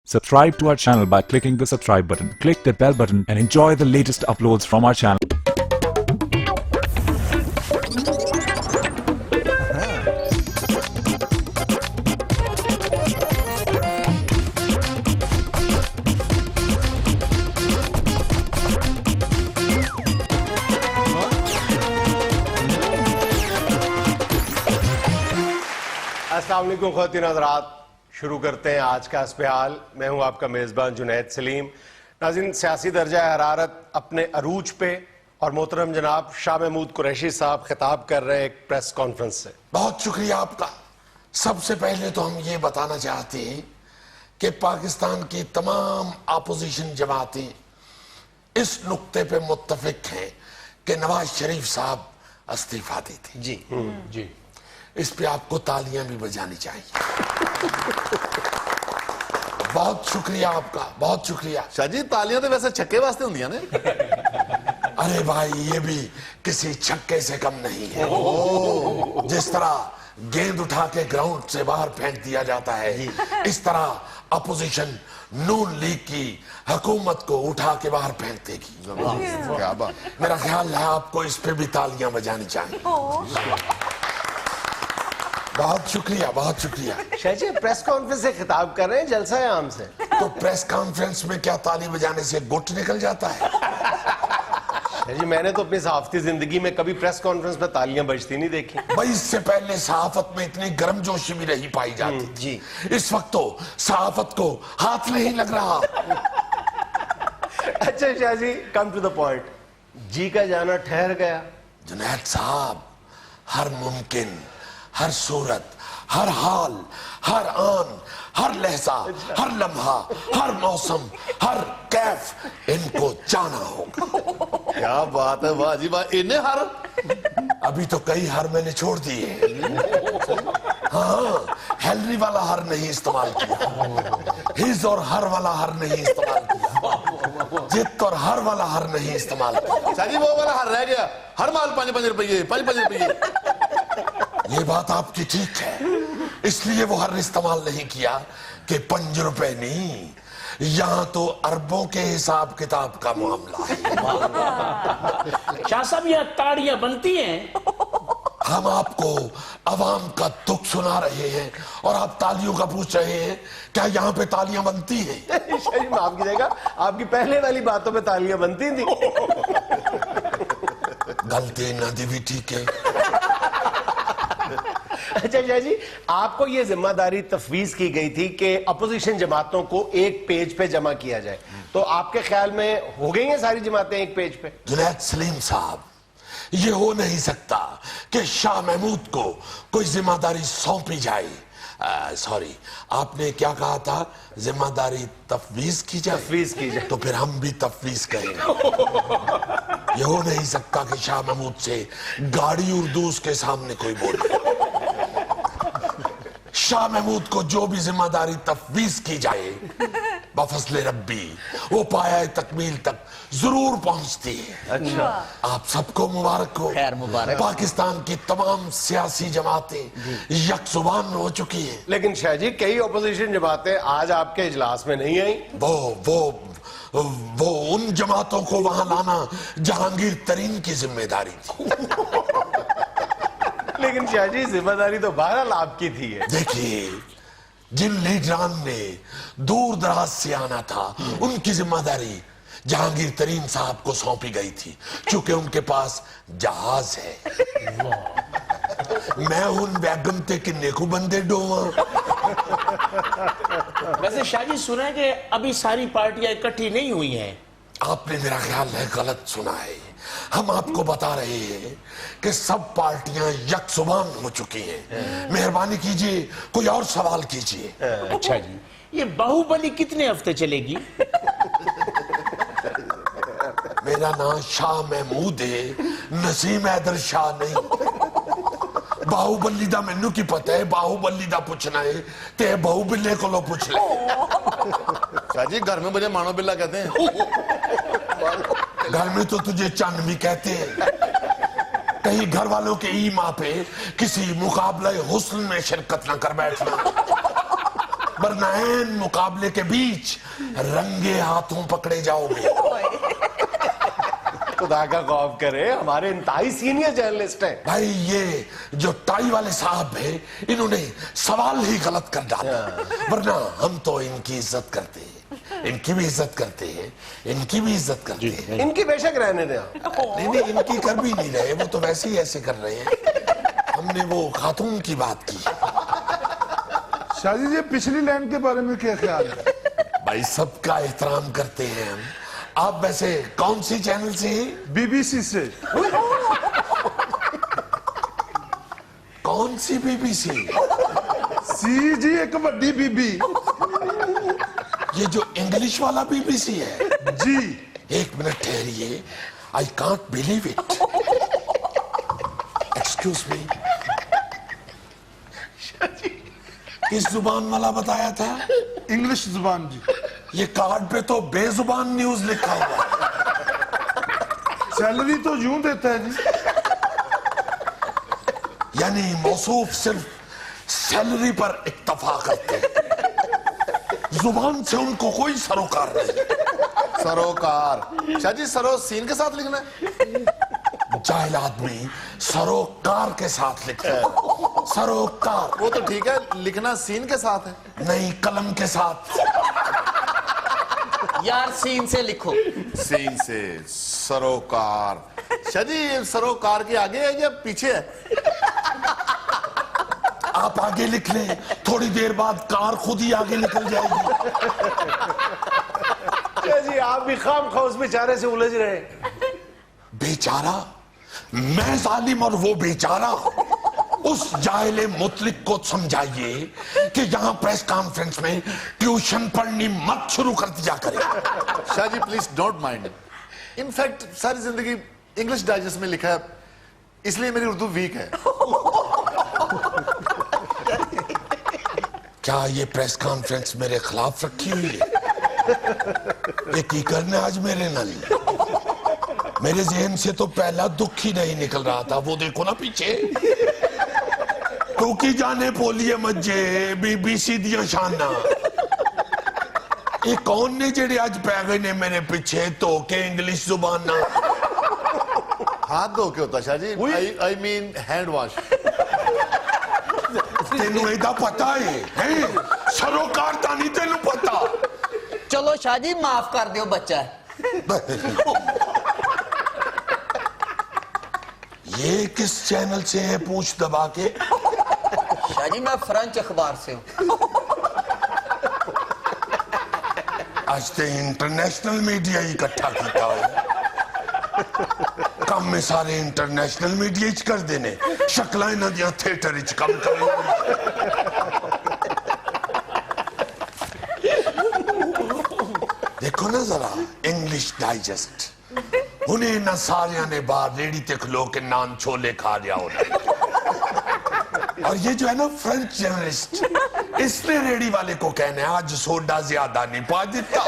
Subscribe to our channel by clicking the subscribe button. Click the bell button and enjoy the latest uploads from our channel. السلام علیکم خواتین حضرات، شروع کرتے ہیں آج کا حسب حال۔ میں ہوں آپ کا میزبان جنید سلیم۔ ناظرین، سیاسی درجہ حرارت اپنے عروج پہ اور محترم جناب شاہ محمود قریشی صاحب خطاب کر رہے ہیں ایک پریس کانفرنس سے۔ بہت شکریہ آپ کا۔ سب سے پہلے تو ہم یہ بتانا چاہتے ہیں کہ پاکستان کی تمام اپوزیشن جماعتیں اس نقطے پہ متفق ہیں کہ نواز شریف صاحب استعفیٰ دیتے۔ جی اس پہ آپ کو تالیاں بھی بجانی چاہیے۔ بہت شکریہ آپ کا، بہت شکریہ۔ شاہ جی تالیاں تو ویسے چھکے واسطے ہوں نا۔ ارے بھائی، یہ بھی کسی چھکے سے کم نہیں ہے۔ جس طرح گیند اٹھا کے گراؤنڈ سے باہر پھینک دیا جاتا ہے، اس طرح اپوزیشن نون لیگ کی حکومت کو اٹھا کے باہر پھینک دے گی۔ کیا بات۔ میرا خیال ہے آپ کو اس پہ بھی تالیاں بجانی چاہیے۔ بہت شکریہ، بہت شکریہ۔ شاہ جی پریس کانفرنس سے خطاب کر رہے ہیں جلسہ عام سے۔ تو پریس کانفرنس میں کیا تالی بجانے سے گٹ نکل جاتا ہے؟ شاہ جی میں نے تو اپنی صحافتی زندگی میں کبھی پریس کانفرنس میں تالیاں بجتی نہیں دیکھی۔ بھائی اس سے پہلے صحافت میں اتنی گرم جوشی بھی نہیں پائی جاتی تھی۔ اس وقت تو صحافت کو ہاتھ نہیں لگ رہا۔ اچھا شاہ جی، کم ٹو دا پوائنٹ، جی کا جانا ٹھہر گیا۔ جنید صاحب، ہر ممکن، ہر صورت، ہر حال، ہر آن، ہر لہجہ، ہر لمحہ، ہر موسم، ہر کیف ان کو جانا ہوگا۔ کیا بات ہے، واہ جی واہ۔ انہیں ہر ابھی تو کئی ہر میں نے چھوڑ دیے۔ ہاں، ہیلری والا ہر نہیں استعمال کیا، ہز اور ہر والا ہر نہیں استعمال کیا، جت اور ہر والا ہر نہیں استعمال کیا۔ شاہ جی وہ والا ہر رہ گیا، ہر مال 5 روپے، 5 روپے۔ یہ بات آپ کی ٹھیک ہے، اس لیے وہ ہر استعمال نہیں کیا کہ 5 روپے نہیں، یہاں تو اربوں کے حساب کتاب کا معاملہ ہے۔ شاہ صاحب یہ تاڑیاں بنتی ہیں؟ ہم آپ کو عوام کا دکھ سنا رہے ہیں اور آپ تالیوں کا پوچھ رہے ہیں، کیا یہاں پہ تالیاں بنتی ہیں؟ شاہ جی معاف کیجیے گا، آپ کی پہلے والی باتوں پہ تالیاں بنتی تھیں۔ غلطی نہ دی بھی ٹھیک ہے۔ اچھا شاہ جی، آپ کو یہ ذمہ داری تفویض کی گئی تھی کہ اپوزیشن جماعتوں کو ایک پیج پہ جمع کیا جائے، تو آپ کے خیال میں ہو گئی ہیں ساری جماعتیں ایک پیج پہ؟ جنید سلیم صاحب، یہ ہو نہیں سکتا کہ شاہ محمود کو کوئی ذمہ داری سونپی جائے۔ سوری، آپ نے کیا کہا تھا؟ ذمہ داری تفویض کی جائے؟ تفویض کی جائے تو پھر ہم بھی تفویض کہیں گے۔ یہ ہو نہیں سکتا کہ شاہ محمود سے گاڑی اردو اس کے سامنے کوئی بولے۔ شاہ محمود کو جو بھی ذمہ داری تفویض کی جائے، بفضل ربی وہ پایہ تکمیل تک ضرور پہنچتی ہے۔ اچھا، آپ سب کو مبارک ہو۔ خیر مبارک۔ پاکستان کی تمام سیاسی جماعتیں یک زبان ہو چکی ہیں۔ لیکن شاہ جی کئی اپوزیشن جماعتیں آج آپ کے اجلاس میں نہیں آئیں۔ وہ ان جماعتوں کو وہاں لانا جہانگیر ترین کی ذمہ داری تھی۔ لیکن شاہ جی ذمہ داری تو بہرحال آپ کی تھی۔ دیکھیے، جن لیڈران نے دور دراز سے آنا تھا ان کی ذمہ داری جہانگیر ترین صاحب کو سونپی گئی تھی، چونکہ ان کے پاس جہاز ہے۔ میں ان ویگن تے کنے کو بندے ڈوواں۔ ویسے شاہ جی سنا ہے کہ ابھی ساری پارٹیاں اکٹھی نہیں ہوئی ہیں۔ آپ نے میرا خیال ہے غلط سنا ہے۔ ہم آپ کو بتا رہے ہیں کہ سب پارٹیاں یک زبان ہو چکی ہیں۔ مہربانی کیجئے کوئی اور سوال کیجئے۔ اچھا جی، یہ باہوبلی کتنے ہفتے چلے گی؟ میرا نام شاہ محمود ہے، نسیم حیدر شاہ نہیں۔ باہوبلی دا مینوں کی پتہ ہے، باہوبلی دا پوچھنا ہے تے باہوبلے کو لو پوچھ لے۔ شاہ جی گھر میں مجھے مانو بلا کہتے ہیں۔ گھر میں تو تجھے چند بھی کہتے ہیں۔ کہیں گھر والوں کے ایما پہ کسی مقابلہ حسن میں شرکت نہ کر بیٹھنا۔ ورنہ این مقابلے کے بیچ رنگے ہاتھوں پکڑے جاؤ گے. خدا کا خوف کرے, ہمارے انتہائی سینئر جرنلسٹ ہیں. بھائی یہ جو ٹائی والے صاحب ہیں انہوں نے سوال ہی غلط کر ڈالا, ورنہ ہم تو ان کی عزت کرتے ہیں, ان کی بھی عزت کرتے ہیں, ان کی بھی عزت کرتے ہیں. ان کی بے شک رہنے دیں. نہیں ان کی کر بھی نہیں رہے, وہ تو ویسے ہی ایسے کر رہے ہیں. ہم نے وہ خاتون کی بات کی. شاہ جی یہ پچھلی لائن کے بارے میں کیا خیال ہے؟ بھائی سب کا احترام کرتے ہیں ہم. آپ ویسے کون سی چینل سے ہیں؟ بی بی سی سے. کون سی بی بی سی؟ سی جی ایک بڑی بی بی. یہ جو انگلش والا بی بی سی ہے. جی ایک منٹ ٹھہریے. I can't believe it. Excuse me, کس زبان والا بتایا تھا؟ انگلش زبان جی. یہ کارڈ پہ تو بے زبان نیوز لکھا ہوا. سیلری تو یوں دیتا ہے جی. یعنی موصوف صرف سیلری پر اکتفا کرتے ہیں, زبان سے ان کو کوئی سروکار نہیں. سروکار. شاہ جی سرو سین کے ساتھ لکھنا ہے. جاہل آدمی سروکار کے ساتھ لکھتا ہے. سروکار وہ تو ٹھیک ہے, لکھنا سین کے ساتھ ہے. نہیں, قلم کے ساتھ. یار سین سے لکھو. سین سے سروکار. شاہ جی سروکار کے آگے ہے یا پیچھے ہے؟ آپ آگے لکھ لیں, تھوڑی دیر بعد کار خود ہی آگے نکل جائے گی. جی آپ بھی خام خواہ اس بیچارے سے الجھ رہے. بیچارہ میں ظالم اور وہ بیچارہ. اس جاہل مطلق کو سمجھائیے کہ یہاں پریس کانفرنس میں ٹیوشن پڑھنی مت شروع کر دیا کرے. شاہ جی پلیز ڈونٹ مائنڈ. انفیکٹ ساری زندگی انگلش ڈائجسٹ میں لکھا ہے, اس لیے میری اردو ویک ہے. کیا یہ پریس کانفرنس میرے خلاف رکھی ہوئی ہے؟ یہ کی کرنے آج میرے نال. میرے ذہن سے تو پہلا دکھ ہی نہیں نکل رہا تھا. وہ دیکھو نا پیچھے, ٹوکی جانے پولیے مجھے بی بی سی دیا شانہ. یہ کون نے جڑے آج پہ گئے نے میرے پیچھے تو کہ انگلش زبان نہ. ہاتھ دھو کے ہوتا شاہ جی, آئی مین ہینڈ واش. تینوں ایدہ پتا ہے سروکار تانی تینوں پتا. چلو شاہ جی معاف کر دیو, بچہ ہے. یہ کس چینل سے ہے پوچھ دبا کے؟ شاہ جی میں فرانچ اخبار سے ہوں. آج تے انٹرنیشنل میڈیا ہی اکٹھا کیتا ہو. کم میں سارے انٹرنیشنل میڈیا ہی کر دینے, شکلائیں نہ دیا تھیٹر ہی کم کریں. دیکھو نا ذرا انگلش ڈائجسٹ, انہیں نہ ساریاں نے باہر ریڑی تے کھلو کے نان چھولے کھا لیا ہونا. اور یہ جو ہے نا فرنچ جرنلسٹ, اس نے ریڑی والے کو کہنے آج سوڈا زیادہ نہیں پا دیتا.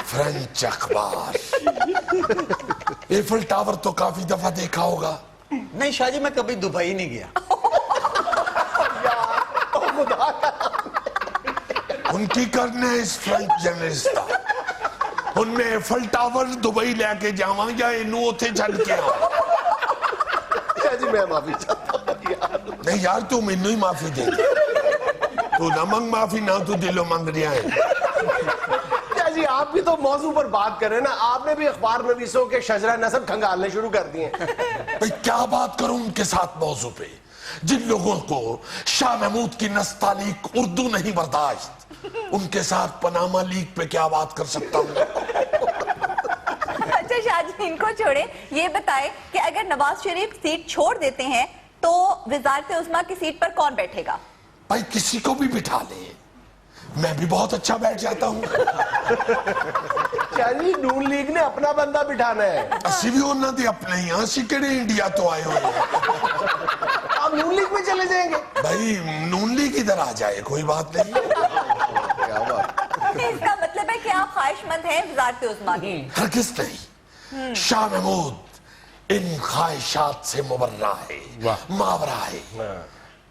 فرنچ اخبار. ایفل ٹاور تو کافی دفعہ دیکھا ہوگا. نہیں شاہ جی میں کبھی دبئی نہیں گیا. ان کی کرنے اس فرنچ جرنلسٹ کا, ان میں ایفل ٹاور دبئی لے کے جاواں یا انہوں اوتھے چھڑ کے آواں. جی میں معافی چاہتا ہوں یار. نہیں یار تو مینوں ہی معافی دے دے. تو نہ منگ معافی, نہ تو دلوں منگ رہا ہے. جی آپ بھی تو موضوع پر بات کریں نا. آپ نے بھی اخبار نویسوں کے شجرہ نسب کھنگالنے شروع کر دیے. بھئی کیا بات کروں ان کے ساتھ موضوع پہ, جن لوگوں کو شاہ محمود کی نستعلیق اردو نہیں برداشت, ان کے ساتھ پاناما لیگ پہ کیا بات کر سکتا ہوں. اچھا شاہ جی ان کو چھوڑے, یہ بتائیں کہ اگر نواز شریف سیٹ چھوڑ دیتے ہیں تو وزارت عظمیٰ کی سیٹ پر کون بیٹھے گا؟ بھائی کسی کو بھی بٹھا لیں, میں بھی بہت اچھا بیٹھ جاتا ہوں. کیا جی نون لیگ نے اپنا بندہ بٹھانا ہے؟ اسی بھی ہونا دے اپنے ہی, اسی کڑے انڈیا تو آئے ہوئے. آپ نون لیگ میں چلے جائیں گے؟ بھائی نون لیگ ادھر آ جائے کوئی بات نہیں. کیا بات. اس کا مطلب ہے کہ آپ خواہش مند ہیں وزارت عظمیٰ کی. ہرگز نہیں. شاہ محمود ان خواہشات سے مبرہ ہے, ماورا ہے.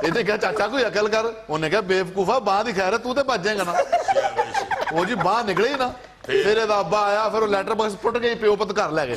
ਇਹਨੇ ਕਿਹਾ ਚਾਚਾ ਕੋਈ ਅਕਲ ਕਰ, ਉਹਨੇ ਕਿਹਾ ਬੇਵਕੂਫਾ ਬਾਹ ਦੀ ਖੈਰ ਹੈ, ਤੂੰ ਤੇ ਭੱਜ ਜਾਏਗਾ ਨਾ। ਉਹ ਜੀ ਬਾਹ ਨਿਕਲੇ ਨਾ, ਫਿਰ ਇਹਦਾ ਅੱਬਾ ਆਇਆ, ਫਿਰ ਉਹ ਲੈਟਰ ਬਾਕਸ ਪੁੱਟ ਕੇ ਪਿਓ ਪੁੱਤ ਘਰ ਲੈ ਗਏ।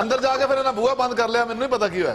ਅੰਦਰ ਜਾ ਕੇ ਫਿਰ ਇਹਨਾਂ ਬੂਹਾ ਬੰਦ ਕਰ ਲਿਆ, ਮੈਨੂੰ ਨਹੀਂ ਪਤਾ ਕੀ ਹੋਇਆ।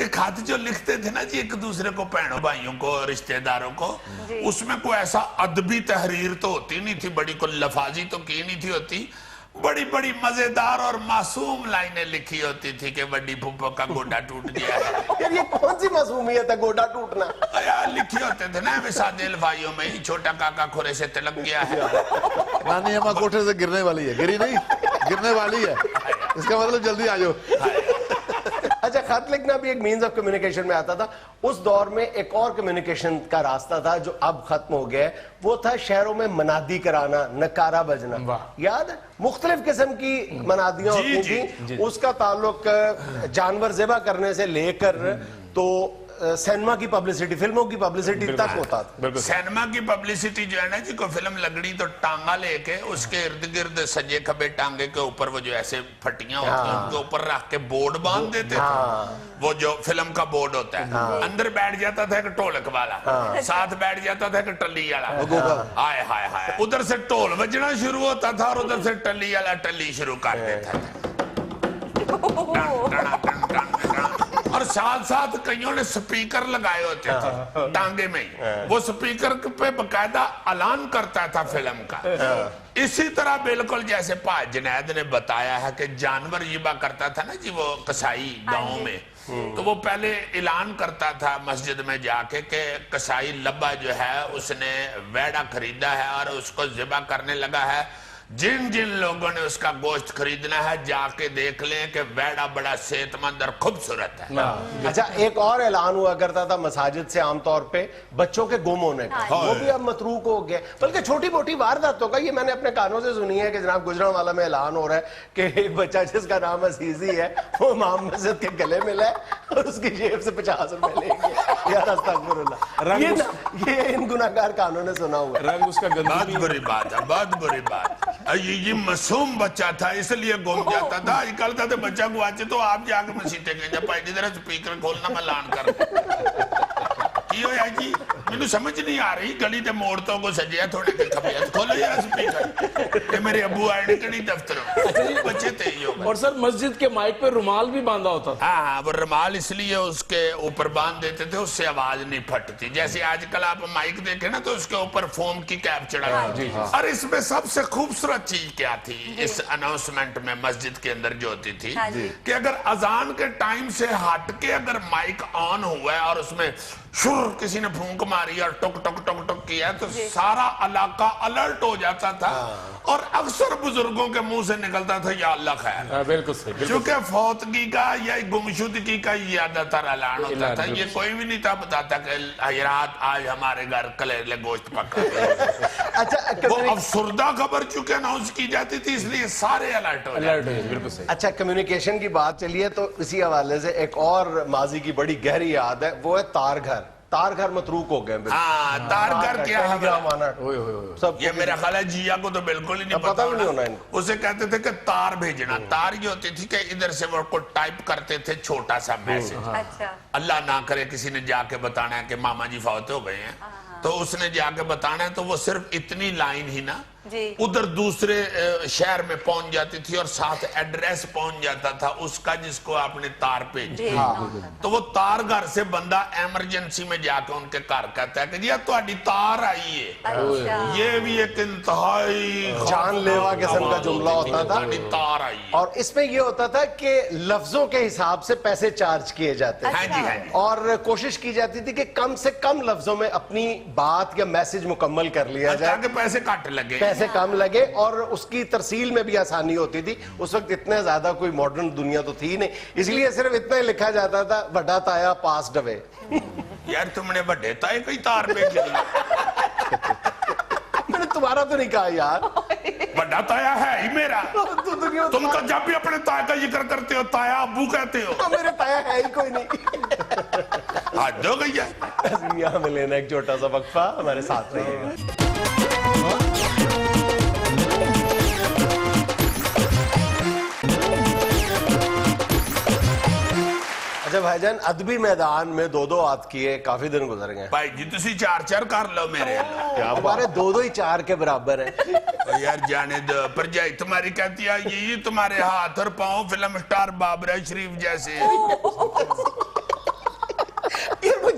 کہ خط جو لکھتے تھے نا جی ایک دوسرے کو بہنوں بھائیوں کو رشتہ داروں کو اس میں کوئی ایسا ادبی تحریر تو ہوتی نہیں تھی بڑی کوئی لفاظی تو کی نہیں تھی ہوتی بڑی بڑی مزیدار اور معصوم لائنیں لکھی ہوتی تھی کہ بڑی پھپھو کا گوڈا ٹوٹ گیا ہے یار یہ کون سی معصومیت ہے گوڈا ٹوٹنا یار لکھی ہوتے تھے نا سادے الفاظوں میں ہی چھوٹا کاکا کھورے سے تلک گیا ہے نانی اما کوٹھے سے گرنے والی ہے گری نہیں گرنے والی ہے اس کا مطلب جلدی آ جاؤ اچھا خط لکھنا بھی ایک مینز آف کمیونیکیشن میں آتا تھا اس دور میں ایک اور کمیونیکیشن کا راستہ تھا جو اب ختم ہو گیا ہے وہ تھا شہروں میں منادی کرانا نکارہ بجنا یاد ہے مختلف قسم کی منادیاں ہوتی تھیں اس کا تعلق جانور ذبح کرنے سے لے کر تو سینما کی پبلسٹی فلموں کی پبلسٹی تک ہوتا تھا سینما کی پبلسٹی جو ہے نا جی کوئی فلم لگڑی تو ٹانگا لے کے اس کے ارد گرد سجے کھبے ٹانگے کے اوپر وہ جو ایسے پھٹیاں ہوتی ہیں ان کے اوپر رکھ کے بورڈ باندھ دیتے تھے وہ جو فلم کا بورڈ ہوتا ہے اندر بیٹھ جاتا تھا ایک ٹولک والا ساتھ بیٹھ جاتا تھا ایک ٹلی والا ہائے ہائے ہائے ادھر سے ٹول بجنا شروع ہوتا تھا اور ادھر سے ٹلی والا ٹلی شروع کر دیتا تھا اور ساتھ ساتھ کئیوں نے سپیکر لگائے ہوتے تھے ٹانگے میں وہ سپیکر پہ باقاعدہ اعلان کرتا تھا فلم کا اسی طرح بالکل جیسے پا جنید نے بتایا ہے کہ جانور ذبح کرتا تھا نا جی وہ قصائی گاؤں میں تو وہ پہلے اعلان کرتا تھا مسجد میں جا کے کہ قصائی لبا جو ہے اس نے ویڑا خریدا ہے اور اس کو ذبح کرنے لگا ہے جن جن لوگوں نے اس کا گوشت خریدنا ہے جا کے دیکھ لیں کہ ویڑا بڑا صحت مند اور خوبصورت ہے اچھا ایک اور اعلان ہوا کرتا تھا مساجد سے عام طور پہ بچوں کے گم ہونے کا وہ بھی اب متروک ہو گیا بلکہ چھوٹی موٹی وارداتوں کا یہ میں نے اپنے کانوں سے سنی ہے کہ جناب گجرانوالہ میں اعلان ہو رہا ہے کہ ایک بچہ جس کا نام عزیزی ہے وہ امام مسجد کے گلے ملا ہے اور اس کی جیب سے 50 روپے لے گیا یار استغفر اللہ یہ ان گناہگار کانوں نے سنا ہوا رنگ اس کا بہت بری بات ہے بہت بری بات یہ معصوم بچہ تھا اس لیے گم جاتا تھا آج کل کا تو بچہ گواچے تو آپ جا کے مسیطے کہیں جب پہلی طرح سپیکر کھولنا میں لان کر کی ہو یا جی میں سمجھ نہیں آ رہی گلی تے موڑتوں کو سجیا تھوڑے کے کھپیت کھولو یا سپیکر کہ میرے ابو آئے کہ نہیں دفتروں بچے تے ہی ہو اور سر مسجد کے مائک پہ رومال بھی باندھا ہوتا تھا ہاں وہ رومال اس لیے اس کے اوپر باندھ دیتے تھے اس سے آواز نہیں پھٹتی جیسے آج کل آپ مائک دیکھیں نا تو اس کے اوپر فوم کی کیپ چڑھا اور اس میں سب سے خوبصورت چیز کیا تھی اس اناؤنسمنٹ میں مسجد کے اندر جو ہوتی تھی کہ اگر اذان کے ٹائم سے ہٹ کے اگر مائک آن ہوا ہے اور اس میں شر کسی نے پھونک ماری اور ٹک ٹک ٹک ٹک کیا تو سارا علاقہ الرٹ ہو جاتا تھا اور اکثر بزرگوں کے منہ سے نکلتا تھا یا اللہ خیر بالکل صحیح چونکہ فوتگی کا یا گمشدگی کا زیادہ تر اعلان ہوتا تھا یہ کوئی بھی نہیں تھا بتاتا کہ حضرات آج ہمارے گھر کلیلے گوشت پکا اچھا وہ افسردہ خبر چونکہ اناؤنس کی جاتی تھی اس لیے سارے الرٹ ہو جاتے بالکل صحیح اچھا کمیونیکیشن کی بات چلیے تو اسی حوالے سے ایک اور ماضی کی بڑی گہری یاد ہے وہ ہے تار گھر متروک ہو گئے ہاں تار گھر کیا ہے یہ میرا خیال ہے جیا کو تو بالکل ہی نہیں پتا ہونا اسے کہتے تھے کہ تار بھیجنا تار یہ ہوتی تھی کہ ادھر سے وہ کو ٹائپ کرتے تھے چھوٹا سا میسج اللہ نہ کرے کسی نے جا کے بتانا ہے کہ ماما جی فوت ہو گئے ہیں تو اس نے جا کے بتانا ہے تو وہ صرف اتنی لائن ہی نا ادھر دوسرے شہر میں پہنچ جاتی تھی اور ساتھ ایڈریس پہنچ جاتا تھا اس کا جس کو آپ نے تار بھیجا تو وہ تار گھر سے بندہ ایمرجنسی میں جا کے ان کے گھر کہتا ہے کہ جی تہاڈی تار آئی ہے یہ بھی ایک انتہائی جان لیوا قسم کا جملہ ہوتا تھا تار آئی اور اس میں یہ ہوتا تھا کہ لفظوں کے حساب سے پیسے چارج کیے جاتے ہیں اور کوشش کی جاتی تھی کہ کم سے کم لفظوں میں اپنی بات یا میسج مکمل کر لیا جائے تاکہ پیسے کٹ لگے پیسے کم لگے اور اس کی ترسیل میں بھی آسانی ہوتی تھی اس وقت اتنے زیادہ کوئی ماڈرن دنیا تو تھی نہیں اس لیے صرف اتنا ہی لکھا جاتا تھا بڑا تایا پاسڈ اوے یار تم نے بڑے تائے کوئی تار بھیج دی میں نے تمہارا تو نہیں کہا یار بڑا تایا ہے ہی میرا تم تو جب بھی اپنے تایا کا ذکر کرتے ہو تایا ابو کہتے ہو میرے تایا ہے ہی کوئی نہیں حد ہو گئی ہے یہاں میں لینا ایک چھوٹا سا وقفہ ہمارے ساتھ رہیے گا اچھا بھائی جان ادبی میدان میں دو ہاتھ کیے کافی دن گزر گئے بھائی جی تسی چار کر لو میرے ہمارے دو ہی 4 کے برابر ہیں یار جانے دو پر جائی تمہاری کہتی ہے یہ تمہارے ہاتھ اور پاؤں فلم سٹار بابرہ شریف جیسے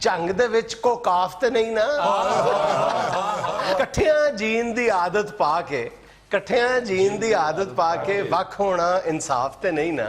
ਝੰਗ ਦੇ ਵਿੱਚ ਕੋ ਕਾਫ ਤੇ ਨਹੀਂ ਨਾ। ਇਕੱਠਿਆਂ ਜੀਣ ਦੀ ਆਦਤ ਪਾ ਕੇ, ਇਕੱਠਿਆਂ ਜੀਣ ਦੀ ਆਦਤ ਪਾ ਕੇ ਵੱਖ ਹੋਣਾ ਇਨਸਾਫ ਤੇ ਨਹੀਂ ਨਾ।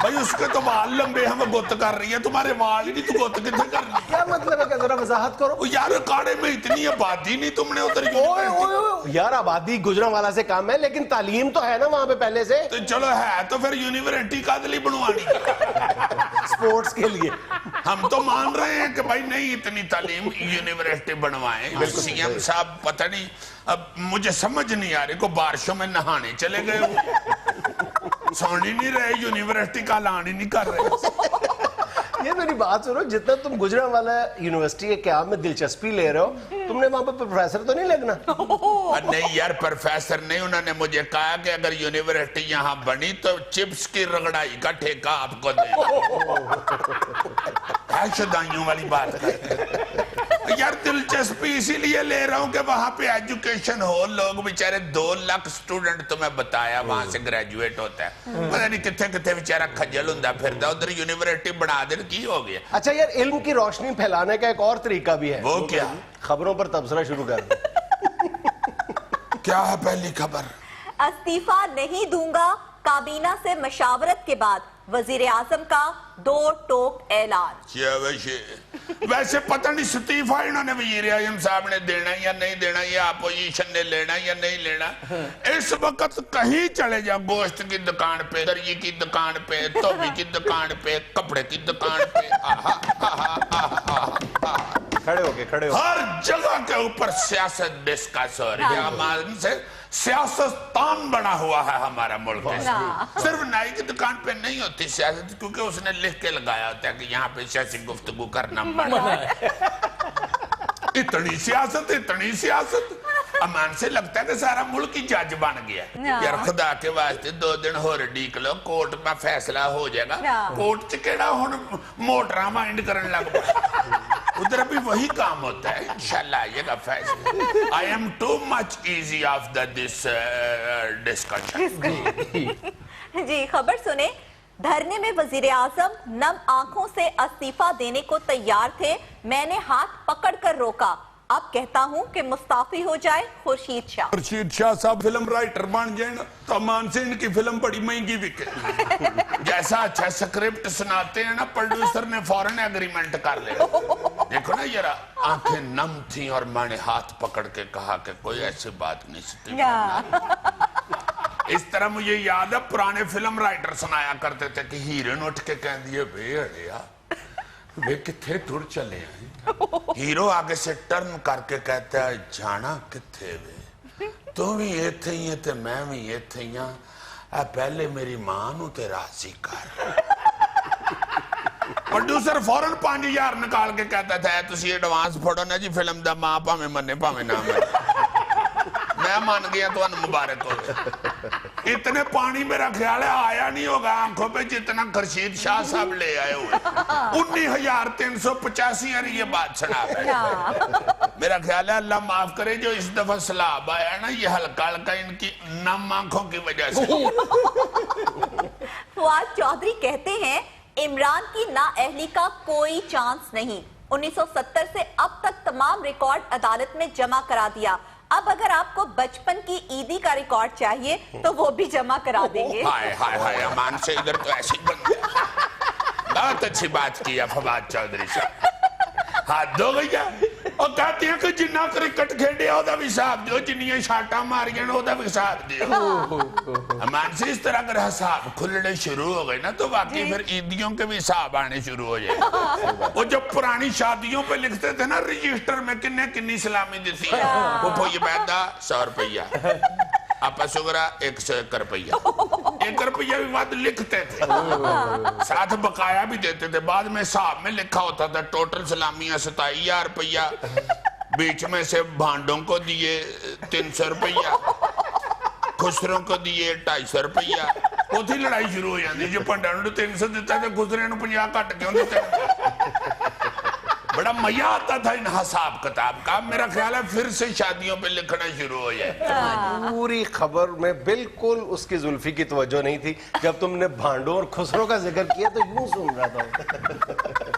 بھائی اس کے تو وال لمبے ہیں وہ گت کر رہی ہے تمہارے وال ہی نہیں تو گت کتنے کرنی ہے کیا مطلب ہے کہ ذرا وضاحت کرو یار کاڑے میں اتنی آبادی نہیں تم نے ادھر یار آبادی گجرانوالا سے کام ہے لیکن تعلیم تو ہے نا وہاں پہ پہلے سے تو چلو ہے تو پھر یونیورسٹی قادلی بنوانی سپورٹس کے لیے ہم تو مان رہے ہیں کہ بھائی نہیں اتنی تعلیم یونیورسٹی بنوائیں سی ایم صاحب پتہ نہیں اب مجھے سمجھ نہیں آ رہی کو بارشوں میں نہانے چلے گئے سونی نہیں رہے یونیورسٹی کا لان ہی نہیں کر رہے یہ میری بات سنو جتنا تم گجرانوالا یونیورسٹی کے قیام میں دلچسپی لے رہے ہو تم نے وہاں پہ پروفیسر تو نہیں لگنا نہیں یار پروفیسر نہیں انہوں نے مجھے کہا کہ اگر یونیورسٹی یہاں بنی تو چپس کی رگڑائی کا ٹھیکہ آپ کو دیں ہے شدائیوں والی بات یار دلچسپی اسی لیے لے رہا ہوں کہ وہاں پہ ایجوکیشن ہو لوگ بیچارے 2 لاکھ سٹوڈنٹ تمہیں بتایا وہاں سے گریجویٹ ہوتا ہے پتہ نہیں کتنے کتنے بیچارہ کھجل ہوں پھردا ادھر یونیورسٹی بنا دے کی ہو گیا اچھا یار علم کی روشنی پھیلانے کا ایک اور طریقہ بھی ہے وہ کیا خبروں پر تبصرہ شروع کر دیں کیا ہے پہلی خبر استعفیٰ نہیں دوں گا کابینہ سے مشاورت کے بعد وزیر اعظم کا 2 ٹوک اعلان ویسے پتہ نہیں استعفیٰ انہوں نے وزیر اعظم صاحب نے دینا یا نہیں دینا یا اپوزیشن نے لینا یا نہیں لینا اس وقت کہیں چلے جاؤ گوشت کی دکان پہ درجی کی دکان پہ توبی کی دکان پہ کپڑے کی دکان پہ کھڑے ہو ہر جگہ کے اوپر سیاست ڈسکس ہو رہی ہے ہمارے سے سیاستان بنا ہوا ہے ہمارا ملک صرف نائی کی دکان پہ نہیں ہوتی سیاست کیونکہ اس نے لکھ کے لگایا ہوتا ہے کہ یہاں پہ سیاسی گفتگو کرنا منع ہے اتنی سیاست امان سے لگتا ہے کہ سارا ملک ہی جج بن گیا یار خدا کے واسطے 2 دن ہو ڈیک لو کورٹ میں فیصلہ ہو جائے گا کورٹ چکیڑا ہون موٹرہ مائنڈ کرن لگ پڑا ادھر بھی وہی کام ہوتا ہے انشاءاللہ آئیے گا فیصلہ I am too much easy after this discussion جی خبر سنیں دھرنے میں وزیر اعظم نم آنکھوں سے استعفیٰ دینے کو تیار تھے میں نے ہاتھ پکڑ کر روکا اب کہتا ہوں کہ مستعفی ہو جائے خورشید شاہ صاحب فلم رائٹر بن جائیں تو امان سے ان کی فلم بڑی مہنگی بکے جیسا اچھا سکرپٹ سناتے ہیں نا پروڈیوسر نے فوراً ایگریمنٹ کر لے دیکھو نا یار آنکھیں نم تھیں اور میں نے ہاتھ پکڑ کے کہا کہ کوئی ایسی بات نہیں سکتی اس طرح مجھے یاد ہے پرانے فلم رائٹر سنایا کرتے تھے کہ ہیرون اٹھ کے کہہ دیے بے اڑیا بے کتھے ٹر چلے ہیں ہیرو آگے سے ٹرن کر کے کہتا ہے جانا کتھے بے تو بھی یہ تھے ہی تے میں بھی یہ تھے ہی پہلے میری ماں نو تے راضی کر پروڈیوسر فوراً 5000 نکال کے کہتا تھا تسی ایڈوانس پھوڑو نا جی فلم دا ماں پاویں منے پاویں نہ میں مان گیا تو ان مبارک ہو گئے اتنے پانی میرا خیال ہے آیا نہیں ہوگا آنکھوں پہ جتنا خورشید شاہ صاحب لے آئے ہوئے 19,385 یعنی یہ بات سنا رہے میرا خیال ہے اللہ معاف کرے جو اس دفعہ سلاب آیا نا یہ ہلکا ہلکا ان کی نم آنکھوں کی وجہ سے فواد چودھری کہتے ہیں عمران کی نااہلی کا کوئی چانس نہیں 1970 سے اب تک تمام ریکارڈ عدالت میں جمع کرا دیا اب اگر آپ کو بچپن کی عیدی کا ریکارڈ چاہیے تو وہ بھی جمع کرا دیں گے ہائے امان سے ادھر تو ایسی بن گیا بہت اچھی بات کی ہے فواد چودھری صاحب ہاتھ دو گئی اور کہتی ہیں کہ جنہ کرکٹ کھیڑے ہو دا بھی حساب دیو جنہیں شاٹا مارگین ہو دا بھی حساب دیو امان سے اس طرح اگر حساب کھلنے شروع ہو گئے نا تو واقعی پھر عیدیوں کے بھی حساب آنے شروع ہو جائے وہ جب پرانی شادیوں پہ لکھتے تھے نا رجسٹر میں کنی سلامی دیتی ہے وہ پوئی بیدہ 100 روپیہ آپا سگرہ 101 روپیہ 1 روپیہ بھی بعد لکھتے تھے ساتھ بقایا بھی دیتے تھے بعد میں حساب میں لکھا ہوتا تھا ٹوٹل سلامیاں 27,000 روپیہ بیچ میں سے بھانڈوں کو دیے 300 روپیہ خسروں کو دیے 250 روپیہ وہ تھی لڑائی شروع ہو جاندی جو پنڈانوں 300 دیتا تھا خسرے نے 50 کٹ کیوں دیتے بڑا مزہ آتا تھا ان حساب کتاب کا میرا خیال ہے پھر سے شادیوں پہ لکھنا شروع ہو جائے پوری خبر میں بالکل اس کی زلفی کی توجہ نہیں تھی جب تم نے بھانڈوں اور خسروں کا ذکر کیا تو یوں سن رہا تھا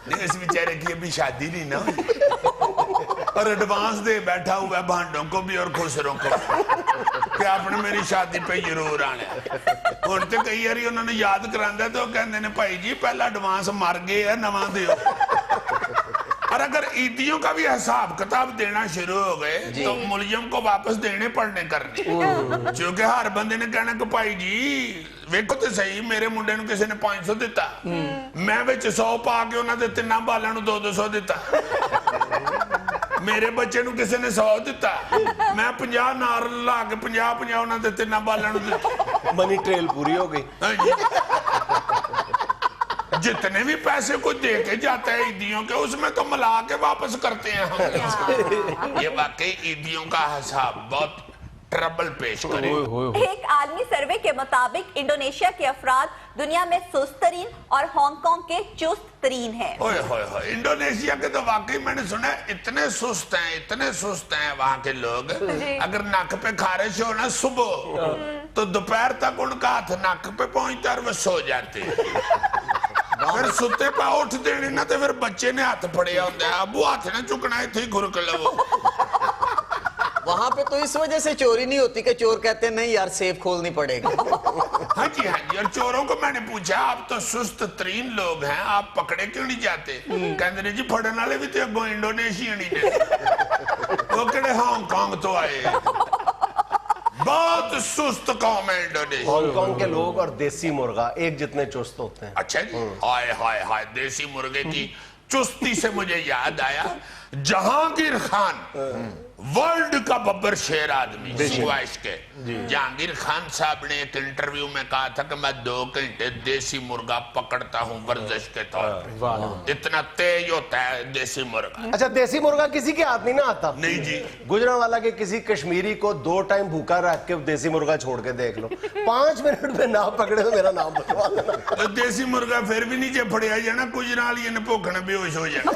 نہیں اس بیچارے کی ابھی شادی نہیں نا اور ایڈوانس دے بیٹھا ہوا ہے بھانڈوں کو بھی اور خسروں کو کہ کہ آپ نے میری شادی پہ ضرور آنا. ہن تے کئی واری انہوں نے یاد کراندا تے وہ کہندے نے بھائی جی پہلا ایڈوانس مر گئے ہے نواں دیو. اور اگر عیدیوں کا بھی حساب کتاب دینا شروع ہو گئے تو ملزم کو واپس دینے پڑنے کرنے. چونکہ ہر بندے نے کہنا کہ بھائی جی ویکھو تے صحیح میرے منڈے نو کسی نے 500 دیتا, میں وچ 100 پا کے انہاں دے تیناں بالاں نو 200 دیتا. میرے بچے نو کسی نے 100 دیتا, میں 50 نار لا کے 50 انہاں دے تیناں بالاں نو دیتا. منی ٹریل پوری ہو گئی. جتنے بھی پیسے کو دے کے جاتا ہے عیدیوں کے اس میں تو ملا کے واپس کرتے ہیں ہم. یہ واقعی عیدیوں کا حساب بہت ٹربل پیش کرے. ایک عالمی سروے کے مطابق انڈونیشیا کے افراد دنیا میں سست ترین اور ہانگ کانگ کے چست ترین ہیں. اوئے ہوئے ہوئے, انڈونیشیا کے تو واقعی میں نے سنا ہے اتنے سست ہیں وہاں کے لوگ. اگر ناک پہ خارش ہو نا صبح تو دوپہر تک ان کا ہاتھ ناک پہ پہنچتا اور وہ سو جاتے ہیں. پھر ستے پہ اٹھ دینے نا تو پھر بچے نے ہاتھ پڑیا ہوتا ہے, ابو ہاتھ نہ چکنا ہے تھی گھرک لو. وہاں پہ تو اس وجہ سے چوری نہیں ہوتی کہ چور کہتے ہیں نہیں یار سیف کھولنی پڑے گی. ہاں جی, اور چوروں کو میں نے پوچھا آپ تو سست ترین لوگ ہیں, آپ پکڑے کیوں نہیں جاتے؟ کہتے جی پھڑن والے بھی تو اگوں انڈونیشین ہی نے, وہ کہڑے ہانگ کانگ تو آئے. بہت سست قوم ہے انڈونیشیا. ہانگ کانگ کے لوگ اور دیسی مرغا ایک جتنے چست ہوتے ہیں. اچھا جی, ہائے ہائے ہائے, دیسی مرغے کی چستی سے مجھے یاد آیا جہانگیر خان ورلڈ کا ببر شیر آدمی سوائش کے. جہانگیر خان صاحب نے ایک انٹرویو میں کہا تھا کہ میں 2 گھنٹے دیسی مرغا پکڑتا ہوں ورزش کے طور پہ. اتنا تیز ہوتا ہے دیسی مرغا. اچھا دیسی مرغا کسی کے ہاتھ نہیں نہ آتا؟ نہیں جی, گجرانوالہ کے کسی کشمیری کو 2 ٹائم بھوکا رکھ کے دیسی مرغا چھوڑ کے دیکھ لو, 5 منٹ میں نہ پکڑے تو میرا نام بتوا دینا. دیسی مرغا پھر بھی نیچے پھڑیا جانا, گجرانوالی نے بھوکنے بے ہوش ہو جانا.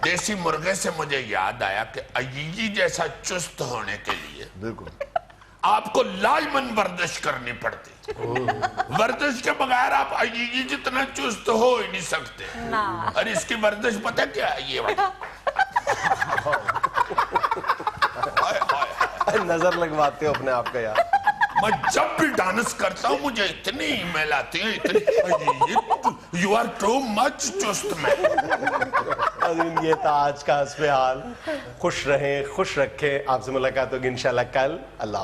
دیسی مرغے سے مجھے یاد آیا کہ عیجی جیسا چست ہونے کے لیے بالکل آپ کو لازماً ورزش کرنی پڑتی. ورزش کے بغیر آپ عیجی جتنا چست ہو ہی نہیں سکتے. اور اس کی ورزش پتہ کیا ہے؟ یہ نظر لگواتے ہو اپنے آپ کا یار. میں جب بھی ڈانس کرتا ہوں مجھے اتنی ای میل آتی ہیں, یو آر ٹو مچ چست میں. یہ تھا آج کا حسب حال. خوش رہیں, خوش رکھیں. آپ سے ملاقات ہوگی انشاءاللہ کل. اللہ